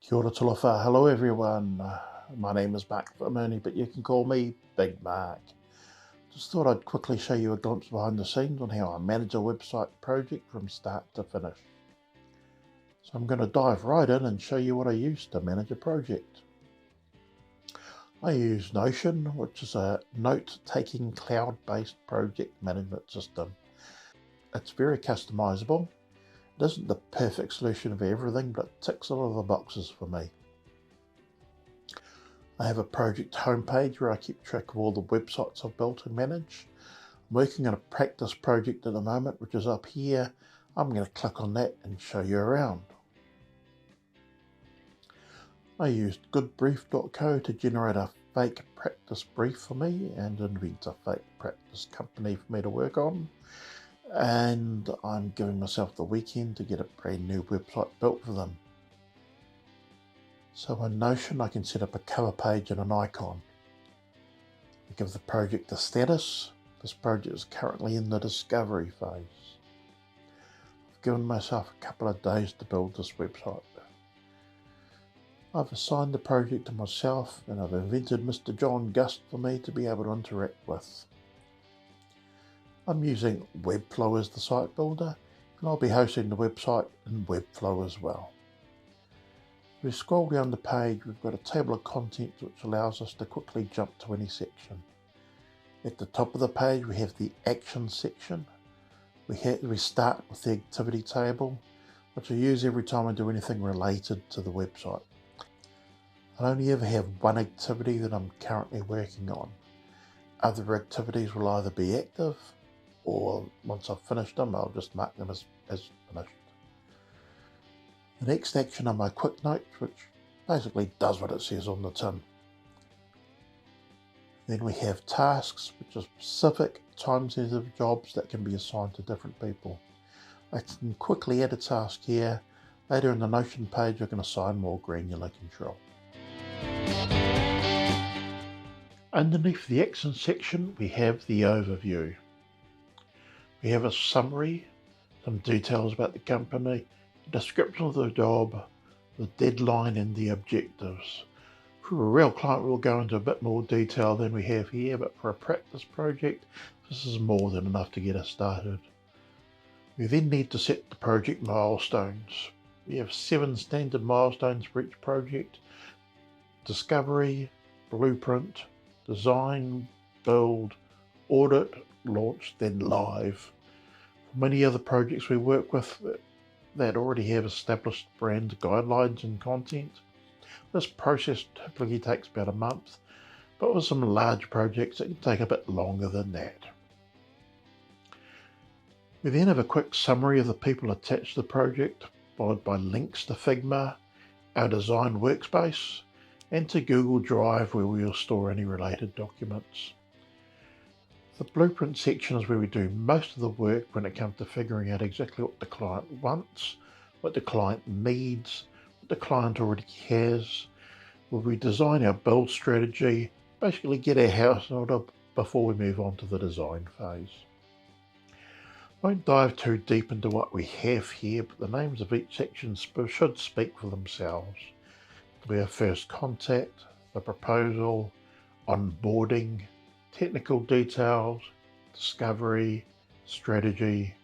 Kia ora Talofa. Hello everyone. My name is Mark Vermoni, but you can call me Big Mark. Just thought I'd quickly show you a glimpse behind the scenes on how I manage a website project from start to finish. So I'm going to dive right in and show you what I use to manage a project. I use Notion, which is a note-taking cloud-based project management system. It's very customizable. It isn't the perfect solution for everything, but it ticks a lot of the boxes for me. I have a project homepage where I keep track of all the websites I've built and manage. I'm working on a practice project at the moment, which is up here. I'm going to click on that and show you around. I used goodbrief.co to generate a fake practice brief for me and invent a fake practice company for me to work on. And I'm giving myself the weekend to get a brand new website built for them. So in Notion, I can set up a cover page and an icon. I give the project a status. This project is currently in the discovery phase. I've given myself a couple of days to build this website. I've assigned the project to myself and I've invented Mr. John Gust for me to be able to interact with. I'm using Webflow as the site builder, and I'll be hosting the website in Webflow as well. If we scroll down the page, we've got a table of contents which allows us to quickly jump to any section. At the top of the page we have the action section. We start with the activity table, which I use every time I do anything related to the website. I only ever have one activity that I'm currently working on. Other activities will either be active, or once I've finished them, I'll just mark them as finished. The next action are my quick notes, which basically does what it says on the tin. Then we have tasks, which are specific time-sensitive jobs that can be assigned to different people. I can quickly add a task here. Later in the Notion page, I can assign more granular control. Underneath the action section, we have the overview. We have a summary, some details about the company, a description of the job, the deadline and the objectives. For a real client, we'll go into a bit more detail than we have here, but for a practice project, this is more than enough to get us started. We then need to set the project milestones. We have 7 standard milestones for each project: discovery, blueprint, design, build, audit, launch, then live. For many other projects we work with that already have established brand guidelines and content, this process typically takes about a month, but with some large projects it can take a bit longer than that. We then have a quick summary of the people attached to the project, followed by links to Figma, our design workspace, and to Google Drive, where we will store any related documents. The blueprint section is where we do most of the work when it comes to figuring out exactly what the client wants, what the client needs, what the client already has, where we design our build strategy, basically get our house in order before we move on to the design phase. I won't dive too deep into what we have here, but the names of each section should speak for themselves. It'll be our first contact, the proposal, onboarding, technical details, discovery, strategy,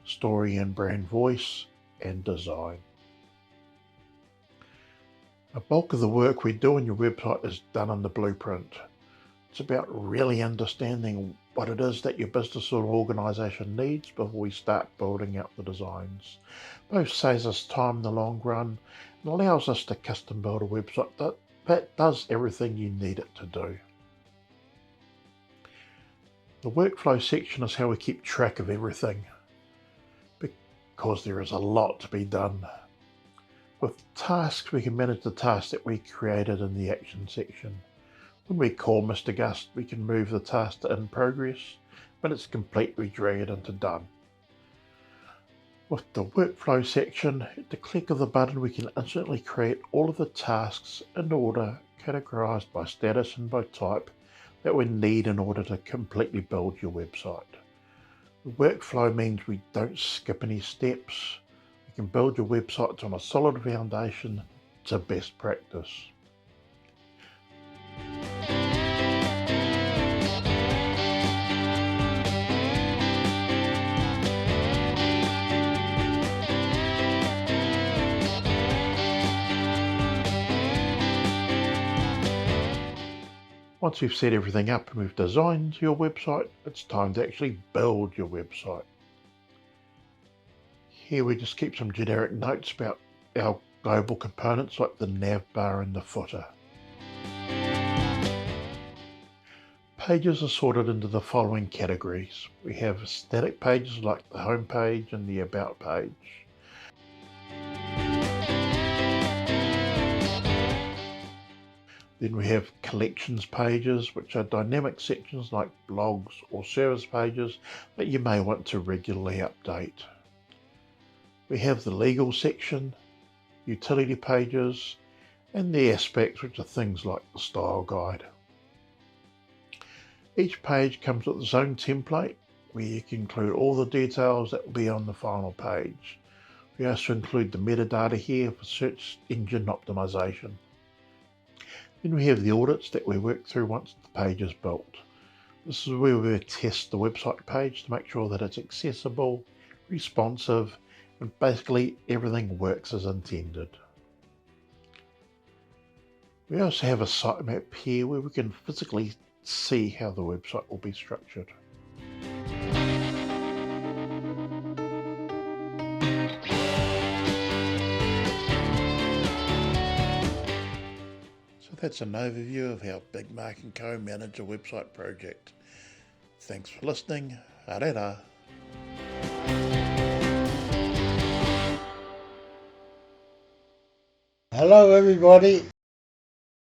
story and brand voice, and design. A bulk of the work we do on your website is done on the blueprint. It's about really understanding what it is that your business or organisation needs before we start building out the designs. Both saves us time in the long run and allows us to custom build a website that does everything you need it to do. The workflow section is how we keep track of everything, because there is a lot to be done. With tasks, we can manage the tasks that we created in the action section. When we call Mr. Gust, we can move the task to in progress. When it's complete, we drag it into done. With the workflow section, at the click of the button, we can instantly create all of the tasks in order, categorized by status and by type, that we need in order to completely build your website. The workflow means we don't skip any steps. We can build your websites on a solid foundation to best practice. Once you've set everything up and we've designed your website, it's time to actually build your website. Here we just keep some generic notes about our global components like the nav bar and the footer. Pages are sorted into the following categories. We have static pages like the home page and the about page. Then we have collections pages, which are dynamic sections like blogs or service pages that you may want to regularly update. We have the legal section, utility pages, and the aspects, which are things like the style guide. Each page comes with its own template where you can include all the details that will be on the final page. We also include the metadata here for search engine optimization. Then we have the audits that we work through once the page is built. This is where we test the website page to make sure that it's accessible, responsive, and basically everything works as intended. We also have a sitemap here where we can physically see how the website will be structured. That's an overview of how Big Mark & Co manage a website project. Thanks for listening. Arera. Hello everybody,